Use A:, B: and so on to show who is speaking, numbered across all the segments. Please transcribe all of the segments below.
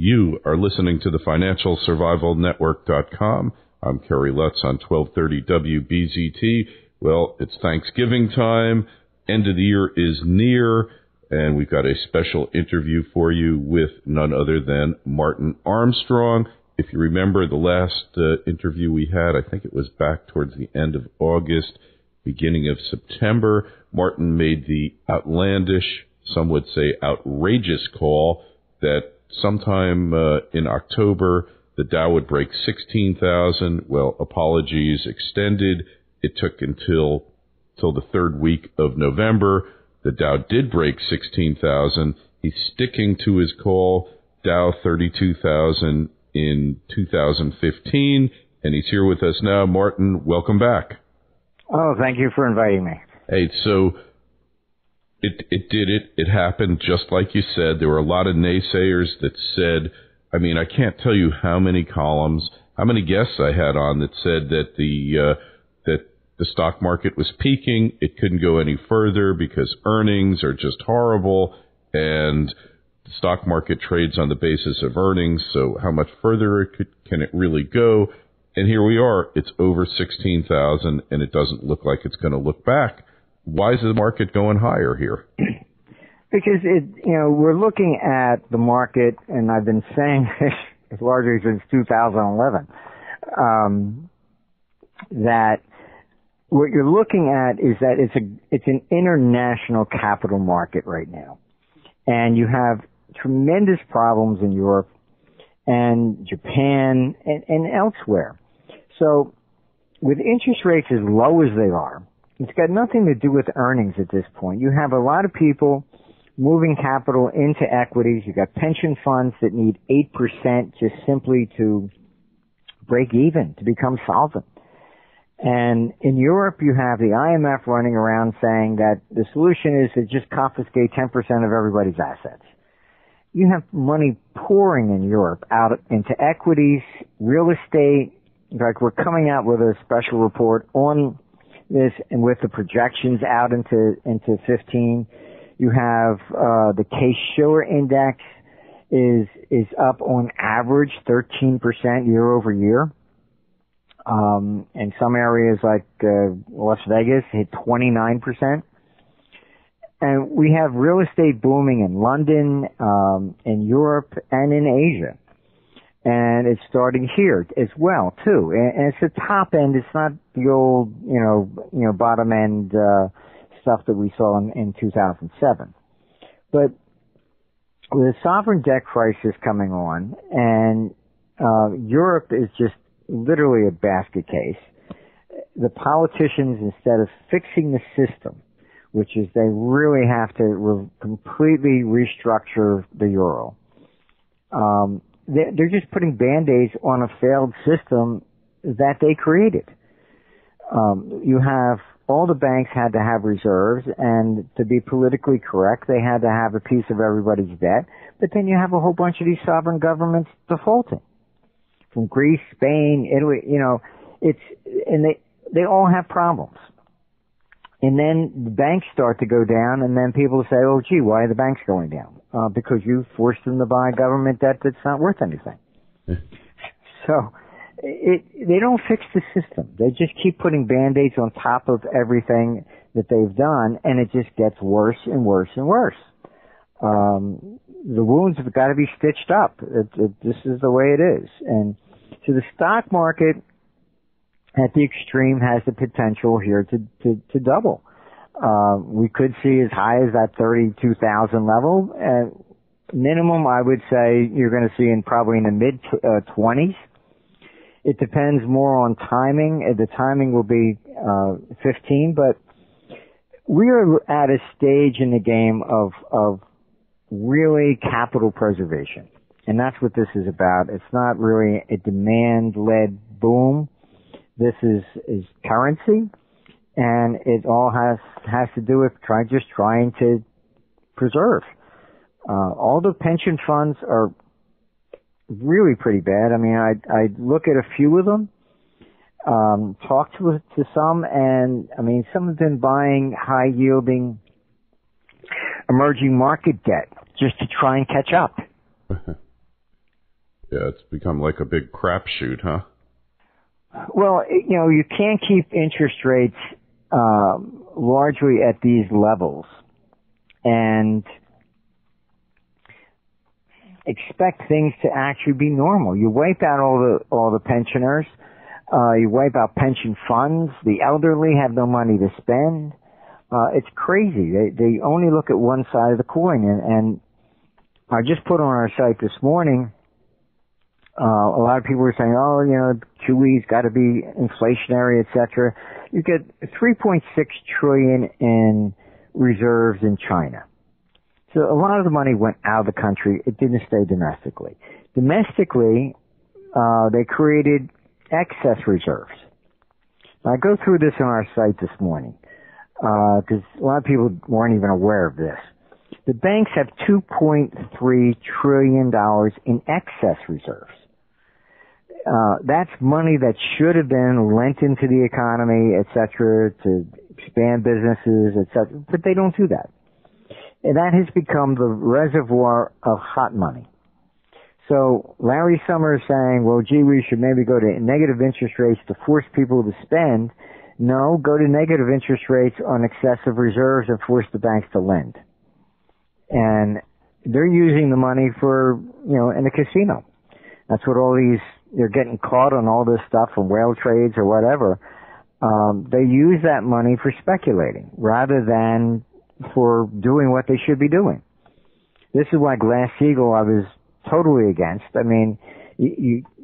A: You are listening to the FinancialSurvivalNetwork.com. I'm Kerry Lutz on 1230 WBZT. Well, it's Thanksgiving time. End of the year is near, and we've got a special interview for you with none other than Martin Armstrong. If you remember the last interview we had, I think it was back towards the end of August, beginning of September. Martin made the outlandish, some would say outrageous call that sometime in October, the Dow would break 16,000. Well, apologies extended. It took until the third week of November. The Dow did break 16,000. He's sticking to his call, Dow 32,000 in 2015, and he's here with us now. Martin, welcome back.
B: Oh, thank you for inviting me.
A: Hey, so It did it. It happened just like you said. There were a lot of naysayers that said, I mean, I can't tell you how many columns, how many guests I had on that said that the stock market was peaking. It couldn't go any further because earnings are just horrible, and the stock market trades on the basis of earnings. So how much further can it really go? And here we are. It's over 16,000, and it doesn't look like it's going to look back. Why is the market going higher here?
B: Because we're looking at the market, and I've been saying this largely since 2011, that what you're looking at is that it's an international capital market right now, and you have tremendous problems in Europe and Japan and elsewhere. So, with interest rates as low as they are, it's got nothing to do with earnings at this point. You have a lot of people moving capital into equities. You've got pension funds that need 8% just simply to break even, to become solvent. And in Europe, you have the IMF running around saying that the solution is to just confiscate 10% of everybody's assets. You have money pouring in Europe out into equities, real estate. In fact, we're coming out with a special report on this, and with the projections out into 15, you have the Case-Shiller index is up on average 13% year over year. In some areas like Las Vegas hit 29%. And we have real estate booming in London, in Europe, and in Asia. And it's starting here as well, too. And it's the top end. It's not the old, bottom end stuff that we saw in 2007. But with a sovereign debt crisis coming on, and Europe is just literally a basket case, the politicians, instead of fixing the system, which is they really have to completely restructure the euro, they're just putting Band-Aids on a failed system that they created. You have all the banks had to have reserves, and to be politically correct, they had to have a piece of everybody's debt. But then you have a whole bunch of these sovereign governments defaulting, from Greece, Spain, Italy. And they all have problems. And then the banks start to go down, and then people say, oh, gee, why are the banks going down? Because you forced them to buy government debt that's not worth anything. So they don't fix the system. They just keep putting Band-Aids on top of everything that they've done, and it just gets worse and worse and worse. The wounds have got to be stitched up. This is the way it is. And so the stock market at the extreme has the potential here to double. We could see as high as that 32,000 level. Minimum, I would say you're going to see probably in the mid 20s. It depends more on timing. The timing will be 15, but we are at a stage in the game of really capital preservation. And that's what this is about. It's not really a demand-led boom. This is currency, and it all has to do with trying to preserve. All the pension funds are really pretty bad. I mean, I look at a few of them, talk to some, and I mean, some have been buying high-yielding emerging market debt just to try and catch up.
A: Yeah, it's become like a big crapshoot, huh?
B: Well, you can't keep interest rates largely at these levels and expect things to actually be normal. You wipe out all the pensioners, you wipe out pension funds. The elderly have no money to spend. It's crazy. They only look at one side of the coin, and I just put on our site this morning. A lot of people were saying, QE's got to be inflationary, etc. You get 3.6 trillion in reserves in China. So a lot of the money went out of the country. It didn't stay domestically. Domestically, they created excess reserves. Now, I go through this on our site this morning because a lot of people weren't even aware of this. The banks have $2.3 trillion in excess reserves. That's money that should have been lent into the economy, et cetera, to expand businesses, et cetera, but they don't do that. And that has become the reservoir of hot money. So Larry Summers saying, well, gee, we should maybe go to negative interest rates to force people to spend. No, go to negative interest rates on excessive reserves and force the banks to lend. And they're using the money for, in a casino. That's what they're getting caught on all this stuff from whale trades or whatever. They use that money for speculating rather than for doing what they should be doing. This is why Glass-Steagall I was totally against. I mean,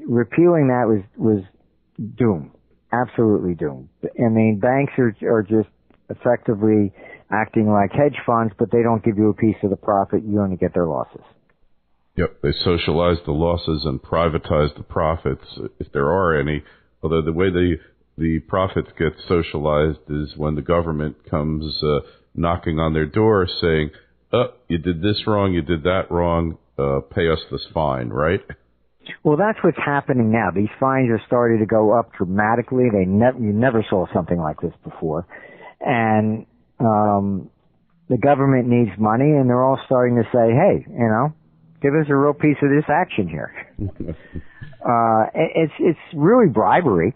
B: repealing that was doom. Absolutely doom. I mean, banks are just effectively acting like hedge funds, but they don't give you a piece of the profit. You only get their losses.
A: Yep, they socialize the losses and privatize the profits, if there are any. Although the way the profits get socialized is when the government comes knocking on their door saying, you did this wrong, you did that wrong, pay us this fine, right?
B: Well, that's what's happening now. These fines are starting to go up dramatically. You never saw something like this before. And the government needs money, and they're all starting to say, hey, give us a real piece of this action here. It's really bribery.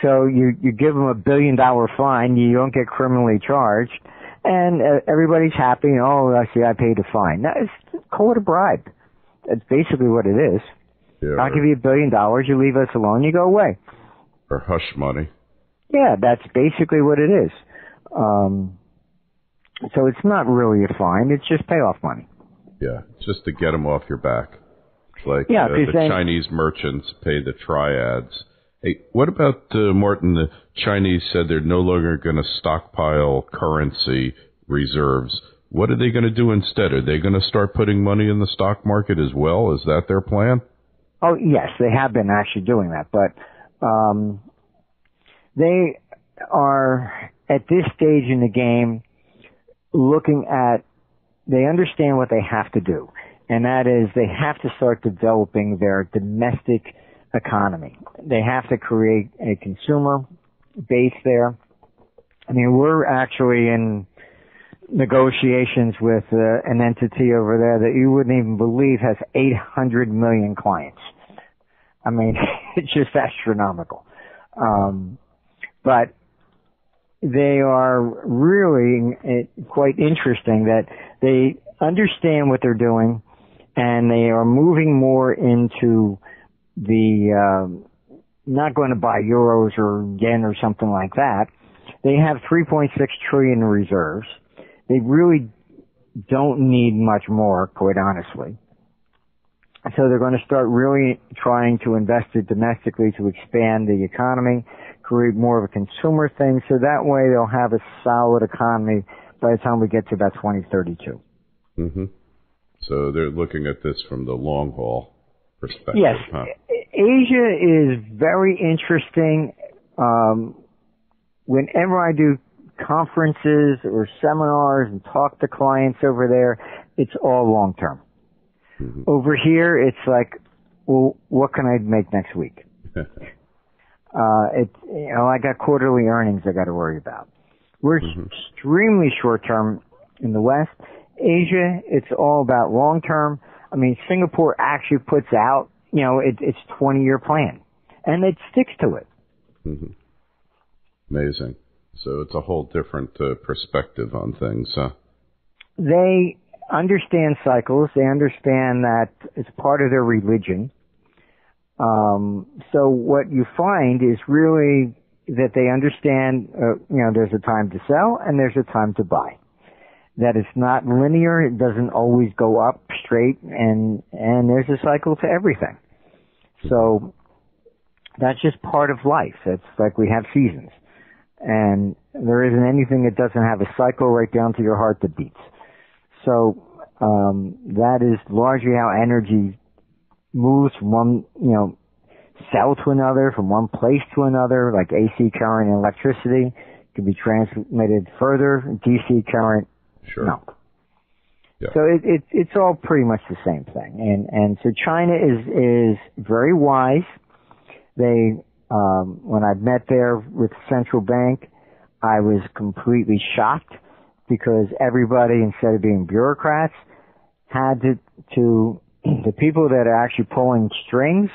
B: So you give them $1 billion fine, you don't get criminally charged, and everybody's happy. Oh, I see, I paid a fine. Now, call it a bribe. That's basically what it is.
A: Yeah,
B: I'll give you $1 billion, you leave us alone, you go away.
A: Or hush money.
B: Yeah, that's basically what it is. So it's not really a fine, it's just payoff money.
A: Yeah, just to get them off your back. It's like Chinese merchants pay the triads. Hey, what about, Martin, the Chinese said they're no longer going to stockpile currency reserves. What are they going to do instead? Are they going to start putting money in the stock market as well? Is that their plan?
B: Oh, yes, they have been actually doing that. But they are, at this stage in the game, they understand what they have to do. And that is they have to start developing their domestic economy. They have to create a consumer base there. I mean, we're actually in negotiations with an entity over there that you wouldn't even believe has 800 million clients. I mean, it's just astronomical. But they are really quite interesting that they understand what they're doing and they are moving more into the not going to buy euros or yen or something like that. They have 3.6 trillion in reserves. They really don't need much more, quite honestly. So they're going to start really trying to invest it domestically to expand the economy, create more of a consumer thing, so that way they'll have a solid economy by the time we get to about 2032.
A: Mm-hmm. So they're looking at this from the long haul perspective.
B: Yes.
A: Huh?
B: Asia is very interesting. Whenever I do conferences or seminars and talk to clients over there, it's all long term. Mm-hmm. Over here, it's like, well, what can I make next week? I got quarterly earnings I got to worry about. We're extremely short term in the West. Asia, it's all about long term. I mean, Singapore actually puts out, it's 20-year plan, and it sticks to it.
A: Mm-hmm. Amazing. So it's a whole different perspective on things, huh?
B: They understand cycles. They understand that it's part of their religion. So what you find is really that they understand, there's a time to sell and there's a time to buy. That it's not linear. It doesn't always go up straight, and there's a cycle to everything. So that's just part of life. It's like we have seasons, and there isn't anything that doesn't have a cycle right down to your heart that beats. So that is largely how energy moves from one, cell to another, from one place to another, like AC current and electricity can be transmitted further, DC current.
A: Sure.
B: No.
A: Yeah.
B: So it's all pretty much the same thing. And so China is very wise. They, when I met there with the central bank, I was completely shocked because everybody, instead of being bureaucrats, had to the people that are actually pulling strings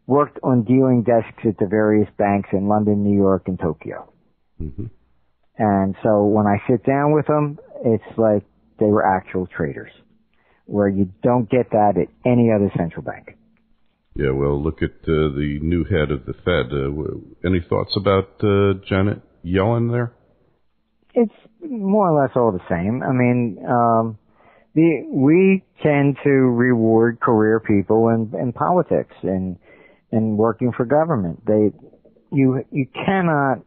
B: worked on dealing desks at the various banks in London, New York, and Tokyo.
A: Mm-hmm.
B: And so when I sit down with them, it's like they were actual traders, where you don't get that at any other central bank.
A: Yeah, well, look at the new head of the Fed. Any thoughts about Janet Yellen there?
B: It's more or less all the same. I mean, we tend to reward career people in politics and working for government. You cannot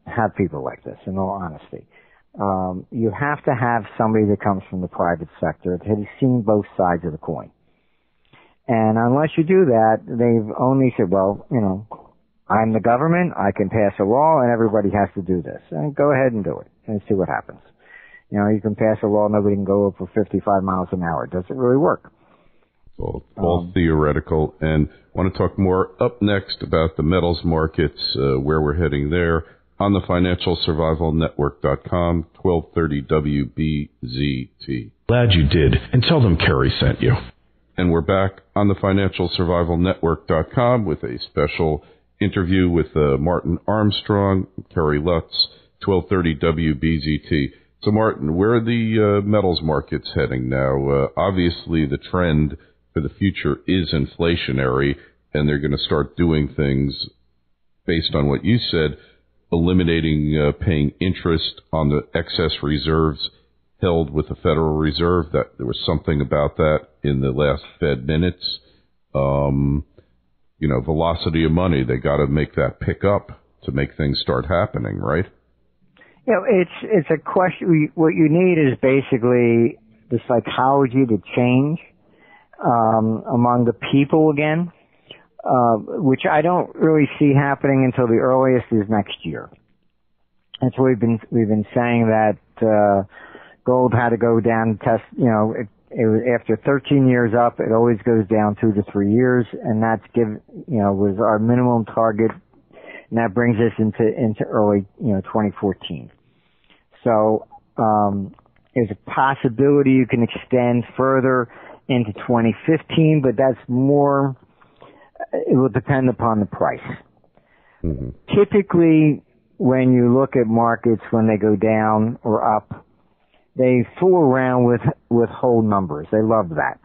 B: have people like this, in all honesty. You have to have somebody that comes from the private sector that has seen both sides of the coin. And unless you do that, they've only said, well, I'm the government, I can pass a law, and everybody has to do this. And go ahead and do it, and see what happens. You can pass a law, nobody can go over 55 miles an hour. Does it really work?
A: All theoretical. And I want to talk more up next about the metals markets, where we're heading there, on the financialsurvivalnetwork.com, 1230 WBZT.
C: Glad you did, and tell them Kerry sent you.
A: And we're back on the financialsurvivalnetwork.com with a special interview with Martin Armstrong, Kerry Lutz, 1230 WBZT. So, Martin, where are the metals markets heading now? Obviously, the trend for the future is inflationary, and they're going to start doing things based on what you said, eliminating paying interest on the excess reserves held with the Federal Reserve. That there was something about that in the last Fed minutes. Velocity of money, they got to make that pick up to make things start happening, right?
B: It's a question. What you need is basically the psychology to change among the people again, which I don't really see happening until the earliest is next year. That's what we've been saying that gold had to go down and test. It was after 13 years up, it always goes down 2 to 3 years, and that's was our minimum target, and that brings us into early 2014. So there's a possibility you can extend further into 2015, but that's more. It will depend upon the price.
A: Mm-hmm.
B: Typically, when you look at markets when they go down or up, they fool around with whole numbers. They love that.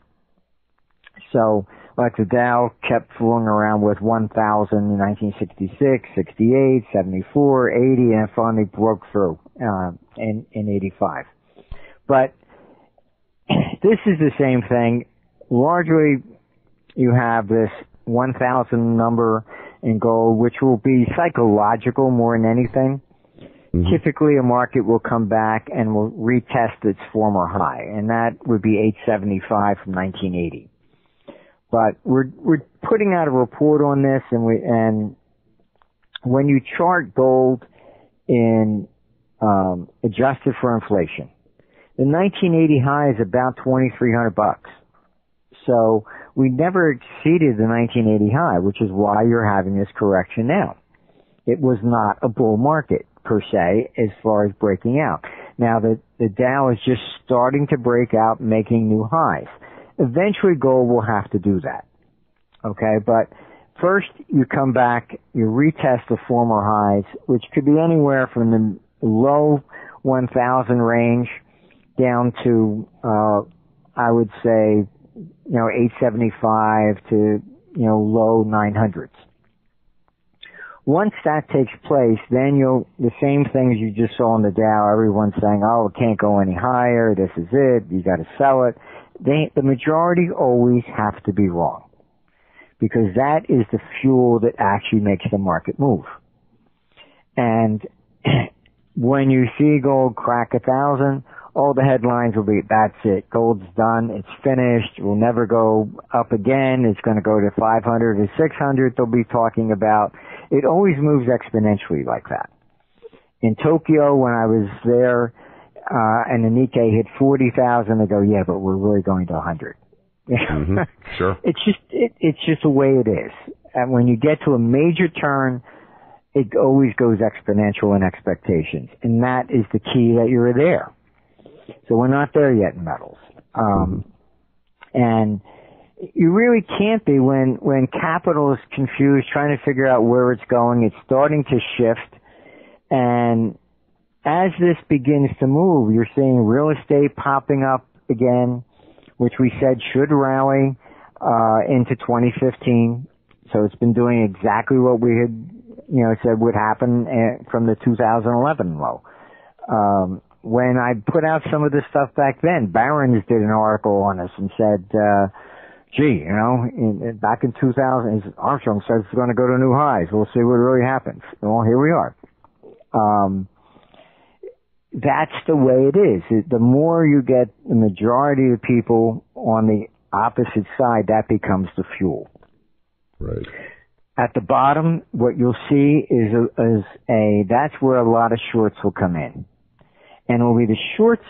B: So, like the Dow kept fooling around with 1,000 in 1966, 68, 74, 80, and it finally broke through in 85. But this is the same thing. Largely, you have this 1,000 number in gold, which will be psychological more than anything. Mm-hmm. Typically, a market will come back and will retest its former high, and that would be 875 from 1980. But we're putting out a report on this, and when you chart gold in adjusted for inflation, the 1980 high is about $2,300. So we never exceeded the 1980 high, which is why you're having this correction now. It was not a bull market per se as far as breaking out. Now the Dow is just starting to break out, making new highs. Eventually gold will have to do that. Okay, but first you come back, you retest the former highs, which could be anywhere from the low 1,000 range down to, I would say, 875 to, low 900s. Once that takes place, then the same things you just saw in the Dow, everyone's saying, oh, it can't go any higher, this is it, you gotta sell it. The majority always have to be wrong, because that is the fuel that actually makes the market move. And when you see gold crack 1,000, all the headlines will be, that's it, gold's done, it's finished, we'll never go up again, it's going to go to 500 or 600, they'll be talking about. It always moves exponentially like that. In Tokyo, when I was there, and the Nikkei hit 40,000, they go, yeah, but we're really going to 100.
A: Mm-hmm. Sure.
B: It's just the way it is. And when you get to a major turn, it always goes exponential in expectations. And that is the key that you're there. So we're not there yet in metals. And you really can't be when capital is confused, trying to figure out where it's going. It's starting to shift. And as this begins to move, you're seeing real estate popping up again, which we said should rally into 2015. So it's been doing exactly what we had, said would happen from the 2011 low. When I put out some of this stuff back then, Barron's did an article on us and said, back in 2000, Armstrong says it's going to go to new highs. We'll see what really happens. Well, here we are. That's the way it is. The more you get the majority of people on the opposite side, that becomes the fuel.
A: Right.
B: At the bottom, what you'll see is that's where a lot of shorts will come in. And it will be the shorts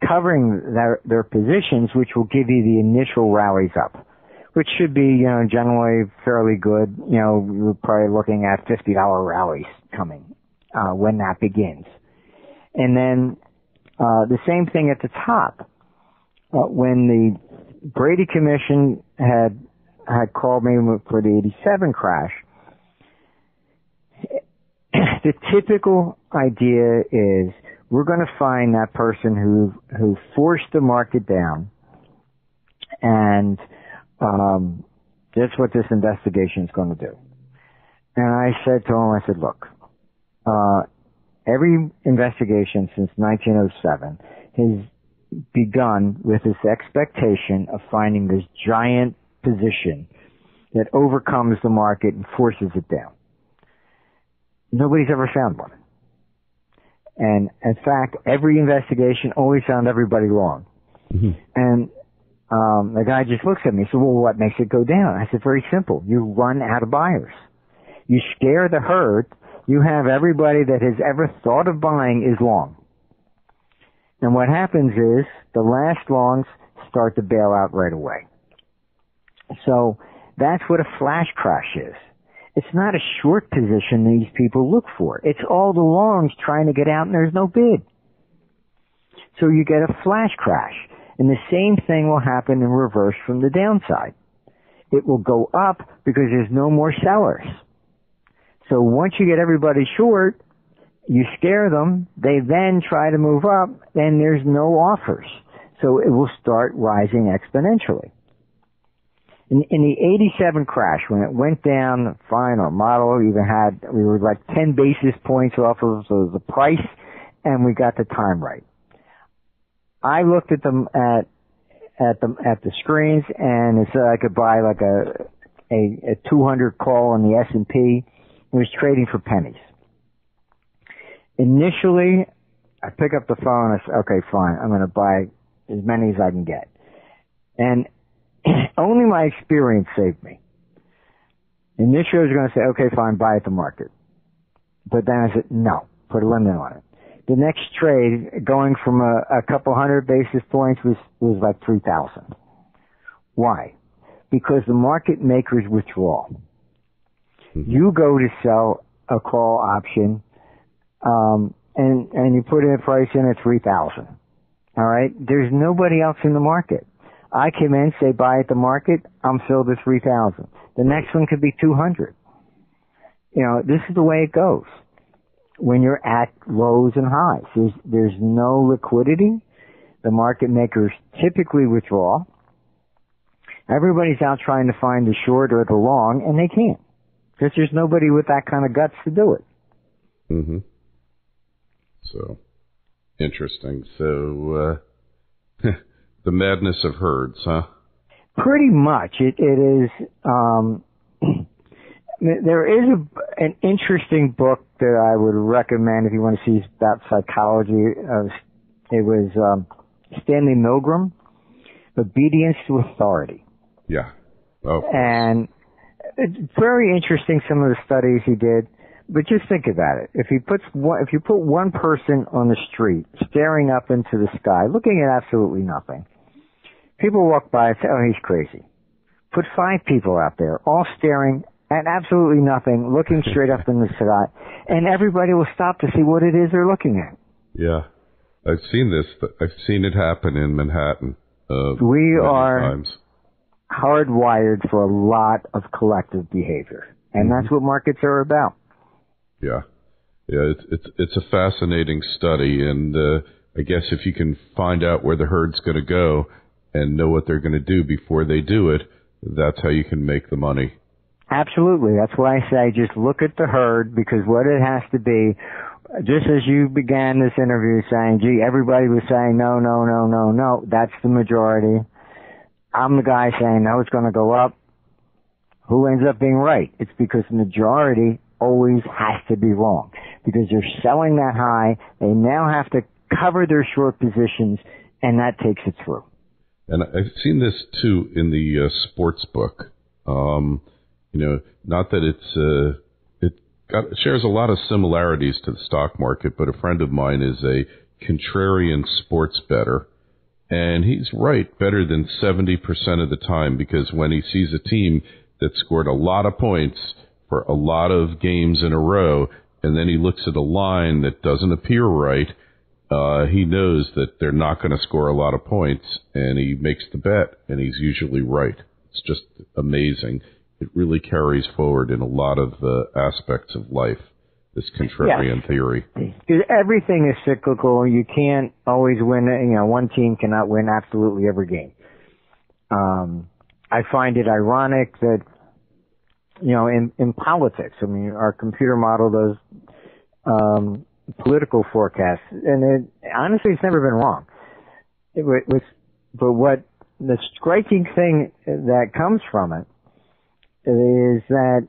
B: covering their positions, which will give you the initial rallies up, which should be, generally fairly good. We're probably looking at $50 rallies coming, when that begins. And then, the same thing at the top. When the Brady Commission had called me for the 87 crash, the typical idea is we're going to find that person who forced the market down, and that's what this investigation is going to do. And I said to him, look, every investigation since 1907 has begun with this expectation of finding this giant position that overcomes the market and forces it down. Nobody's ever found one. And in fact, every investigation always found everybody wrong. Mm-hmm. And the guy just looks at me and said, well, what makes it go down? I said, very simple. You run out of buyers. You scare the herd. You have everybody that has ever thought of buying is long. And what happens is the last longs start to bail out right away. So that's what a flash crash is. It's not a short position these people look for. It's all the longs trying to get out and there's no bid. So you get a flash crash. And the same thing will happen in reverse from the downside. It will go up because there's no more sellers. So once you get everybody short, you scare them, they then try to move up, then there's no offers. So it will start rising exponentially. In the 87 crash, when it went down, fine, our model even we were like 10 basis points off of the price, and we got the time right. I looked at them at the screens, and it said I could buy like a 200 call on the S&P. It was trading for pennies. Initially, I pick up the phone and I say, okay, fine, I'm going to buy as many as I can get. And only my experience saved me. Initially, I was going to say, okay, fine, buy at the market. But then I said, no, put a limit on it. The next trade, going from a couple hundred basis points, was like 3,000. Why? Because the market makers withdraw. Mm-hmm. You go to sell a call option, and you put in a price in at 3,000. All right? There's nobody else in the market. I come in, say buy at the market, I'm filled at 3,000. The next one could be 200. This is the way it goes. When you're at lows and highs, there's no liquidity. The market makers typically withdraw. Everybody's out trying to find the short or the long, and they can't. Because there's nobody with that kind of guts to do it.
A: Mm-hmm. So, interesting. So, the madness of herds, huh?
B: Pretty much. It is, there is an interesting book that I would recommend if you want to see about psychology. It was Stanley Milgram, Obedience to Authority.
A: Yeah. Oh,
B: and it's very interesting, some of the studies he did. But just think about it. If you put one person on the street staring up into the sky, looking at absolutely nothing, people walk by and say, "Oh, he's crazy." Put 5 people out there, all staring at absolutely nothing, looking straight up in the sky, and everybody will stop to see what it is they're looking at.
A: Yeah, I've seen this. I've seen it happen in Manhattan.
B: We are
A: times.
B: Hardwired for a lot of collective behavior, and that's what markets are about.
A: Yeah, it's a fascinating study, and I guess if you can find out where the herd's going to go and know what they're going to do before they do it, that's how you can make the money.
B: Absolutely. That's why I say just look at the herd, because what it has to be, just as you began this interview saying, gee, everybody was saying no, no, no, no, no, that's the majority. I'm the guy saying, no, it's going to go up. Who ends up being right? It's because the majority always has to be wrong. Because they're selling that high, they now have to cover their short positions, and that takes it through.
A: And I've seen this, too, in the sports book. Not that it shares a lot of similarities to the stock market, but a friend of mine is a contrarian sports bettor. And he's right better than 70% of the time, because when he sees a team that scored a lot of points for a lot of games in a row, and then he looks at a line that doesn't appear right, he knows that they're not going to score a lot of points, and he makes the bet, and he's usually right. It's just amazing. It really carries forward in a lot of aspects of life, this contrarian theory.
B: Because everything is cyclical. You can't always win. One team cannot win absolutely every game. I find it ironic that, in politics, our computer model does political forecasts, and honestly, it's never been wrong. But what the striking thing that comes from it is that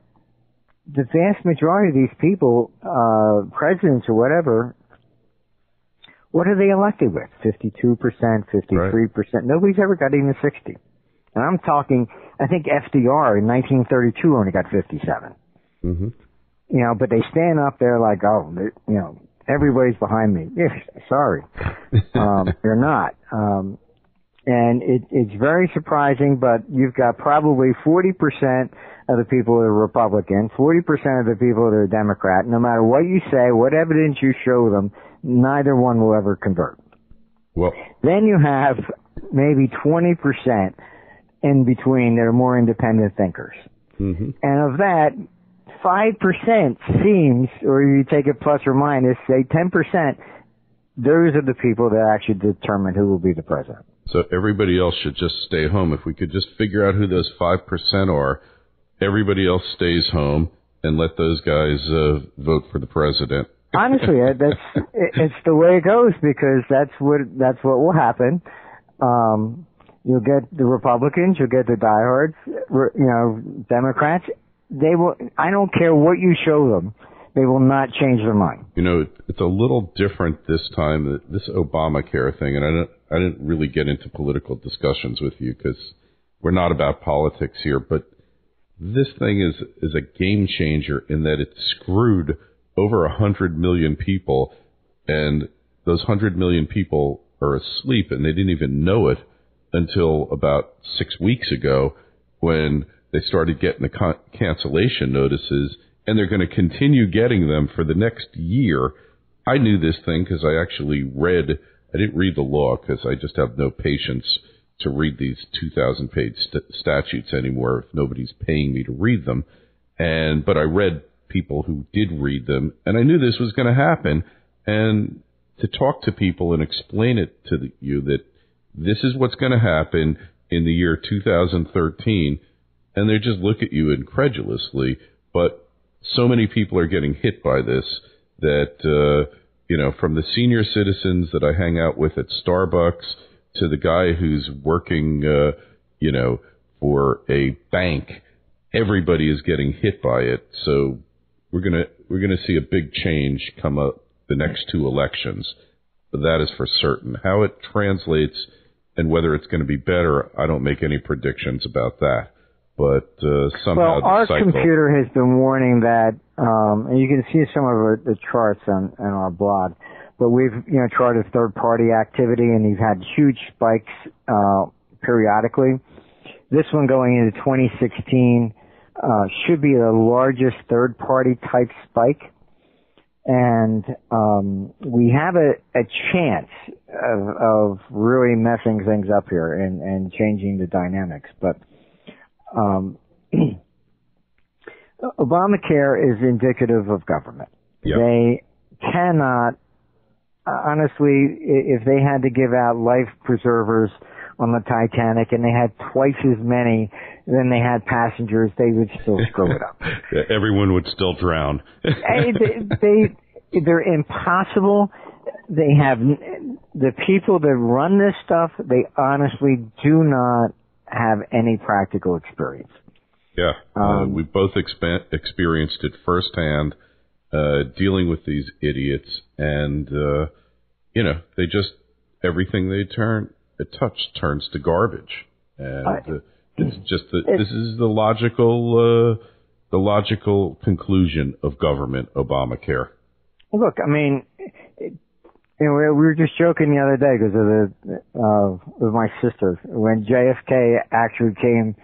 B: the vast majority of these people, presidents or whatever, what are they elected with? 52%, 53%. Right. Nobody's ever got even 60. And I'm talking, I think FDR in 1932 only got 57. Mm-hmm. But they stand up there like, oh, everybody's behind me. Yeah, sorry. They're not. And it's very surprising, but you've got probably 40% of the people that are Republican, 40% of the people that are Democrat. No matter what you say, what evidence you show them, neither one will ever convert.
A: Well,
B: then you have maybe 20% in between that are more independent thinkers. Mm-hmm. And of that, 5% seems, or you take it plus or minus, say 10%, those are the people that actually determine who will be the president.
A: So everybody else should just stay home. If we could just figure out who those 5% are, everybody else stays home and let those guys vote for the president.
B: Honestly, it's the way it goes, because that's what will happen. You'll get the Republicans, you'll get the diehards, Democrats. They will. I don't care what you show them. They will not change their mind.
A: It's a little different this time. This Obamacare thing, and I didn't really get into political discussions with you because we're not about politics here. But this thing is a game changer in that it screwed over 100 million people, and those 100 million people are asleep, and they didn't even know it until about 6 weeks ago when they started getting the cancellation notices, and they're going to continue getting them for the next year. I knew this thing because I actually I didn't read the law because I just have no patience to read these 2,000-page statutes anymore if nobody's paying me to read them. But I read people who did read them, and I knew this was going to happen. And to talk to people and explain it to you that this is what's going to happen in the year 2013, and they just look at you incredulously. But so many people are getting hit by this that, from the senior citizens that I hang out with at Starbucks to the guy who's working, for a bank, everybody is getting hit by it. So we're gonna see a big change come up the next two elections. That is for certain. How it translates and whether it's going to be better, I don't make any predictions about that. But somehow
B: our computer has been warning that, and you can see some of the charts on our blog. But we've charted third-party activity, and you've had huge spikes periodically. This one going into 2016 should be the largest third-party type spike. And we have a chance of really messing things up here and changing the dynamics. But Obamacare is indicative of government. Yep. They cannot, honestly, if they had to give out life preservers on the Titanic and they had twice as many than they had passengers, they would still screw it up.
A: Everyone would still drown.
B: They're impossible. They have, the people that run this stuff, they honestly do not have any practical experience.
A: Yeah, we both experienced it firsthand, dealing with these idiots, and they just, everything they touch turns to garbage, and it's just this is the logical conclusion of government Obamacare.
B: Look, I mean, we were just joking the other day because with my sister when JFK actually came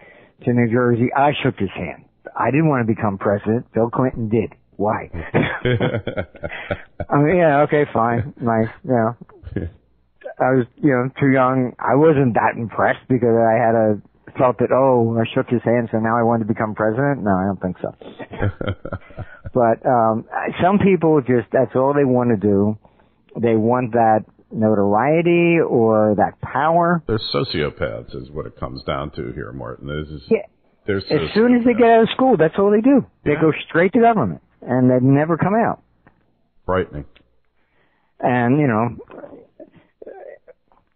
B: to New Jersey. I shook his hand. I didn't want to become president. Bill Clinton did. Why? I mean, yeah, okay, fine, nice. I was, too young. I wasn't that impressed because I felt that, I shook his hand, so now I wanted to become president. No, I don't think so. But some people that's all they want to do. They want that notoriety or that power.
A: They're sociopaths is what it comes down to here, Martin. As
B: soon as they get out of school, that's all they do. They go straight to government, and they never come out.
A: Frightening.
B: And,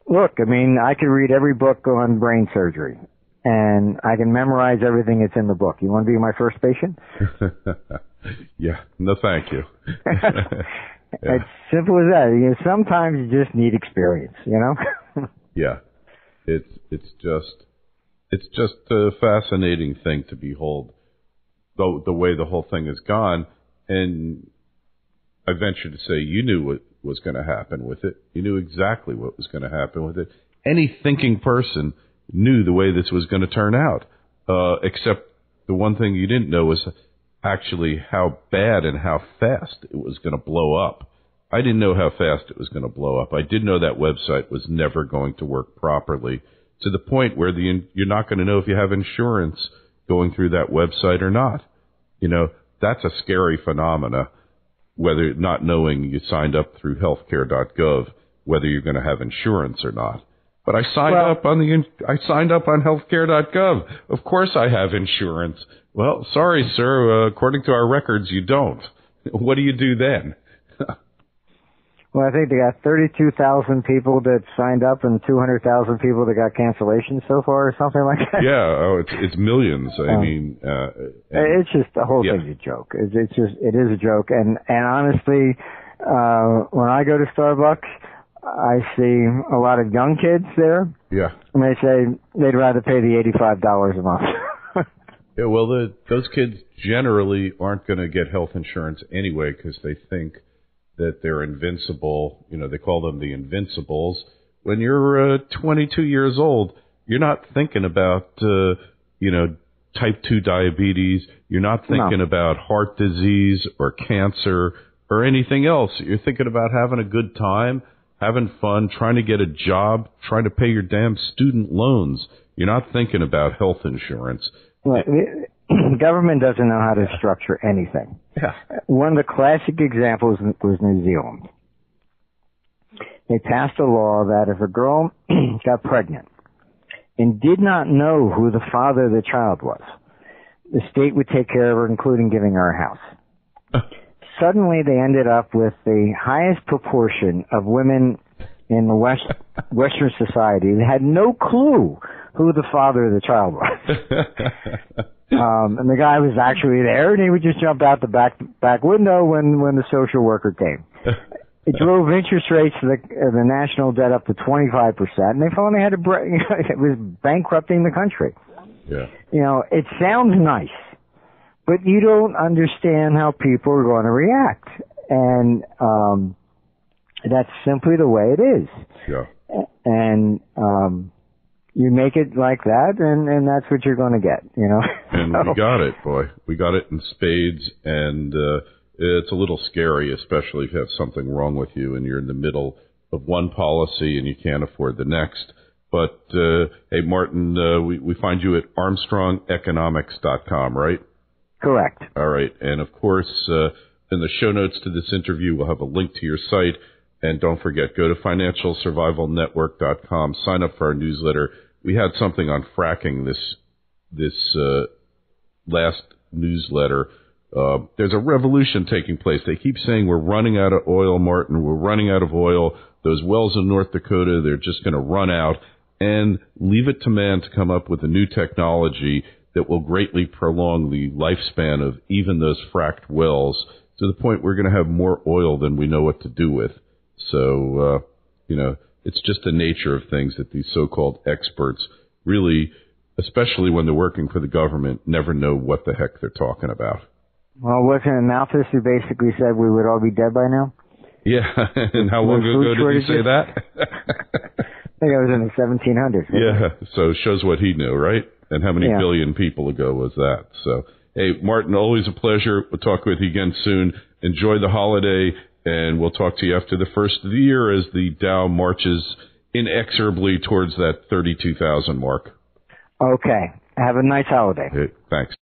B: look, I mean, I could read every book on brain surgery, and I can memorize everything that's in the book. You want to be my first patient?
A: Yeah, no thank you.
B: Yeah. It's simple as that. Sometimes you just need experience,
A: Yeah, it's just a fascinating thing to behold, the way the whole thing has gone. And I venture to say, you knew what was going to happen with it. You knew exactly what was going to happen with it. Any thinking person knew the way this was going to turn out, except the one thing you didn't know was actually how bad and how fast it was going to blow up. I didn't know how fast it was going to blow up. I did know that website was never going to work properly, to the point where you're not going to know if you have insurance going through that website or not. That's a scary phenomena, whether not knowing you signed up through healthcare.gov, whether you're going to have insurance or not. But I signed up on healthcare.gov. Of course I have insurance. Well, sorry, sir. According to our records, you don't. What do you do then?
B: Well, I think they got 32,000 people that signed up and 200,000 people that got cancellations so far, or something like that.
A: Yeah, it's millions. I mean,
B: it's just the whole thing's a joke. It is a joke. And honestly, when I go to Starbucks, I see a lot of young kids there.
A: Yeah.
B: And they say they'd rather pay the $85 a month.
A: Yeah, well, those kids generally aren't going to get health insurance anyway because they think that they're invincible. They call them the invincibles. When you're 22 years old, you're not thinking about, type 2 diabetes. You're not thinking about heart disease or cancer or anything else. You're thinking about having a good time having fun, trying to get a job, trying to pay your damn student loans. You're not thinking about health insurance.
B: Well, the government doesn't know how to structure anything.
A: Yeah.
B: One of the classic examples was New Zealand. They passed a law that if a girl got pregnant and did not know who the father of the child was, the state would take care of her, including giving her a house. Suddenly, they ended up with the highest proportion of women in the Western society that had no clue who the father of the child was. And the guy was actually there, and he would just jump out the back window when the social worker came. It drove interest rates of the national debt up to 25%, and they finally had to it was bankrupting the country.
A: Yeah.
B: You know, it sounds nice, but you don't understand how people are going to react. And that's simply the way it is.
A: Yeah.
B: And you make it like that, and that's what you're going to get, you know.
A: And we got it, boy. We got it in spades, and it's a little scary, especially if you have something wrong with you and you're in the middle of one policy and you can't afford the next. But, hey, Martin, we find you at ArmstrongEconomics.com, right?
B: Correct.
A: All right. And, of course, in the show notes to this interview, we'll have a link to your site. And don't forget, go to FinancialSurvivalNetwork.com, sign up for our newsletter. We had something on fracking this last newsletter. There's a revolution taking place. They keep saying we're running out of oil, Martin. We're running out of oil. Those wells in North Dakota, they're just going to run out. And leave it to man to come up with a new technology that will greatly prolong the lifespan of even those fracked wells to the point we're going to have more oil than we know what to do with. So, it's just the nature of things that these so-called experts really, especially when they're working for the government, never know what the heck they're talking about.
B: Well, wasn't it Malthus who basically said we would all be dead by now?
A: Yeah, and how long ago did he say that?
B: I think it was in the 1700s.
A: Yeah, so it shows what he knew, right? And how many billion people ago was that? So, hey, Martin, always a pleasure. We'll talk with you again soon. Enjoy the holiday, and we'll talk to you after the first of the year as the Dow marches inexorably towards that 32,000 mark.
B: Okay. Have a nice holiday.
A: Hey, thanks.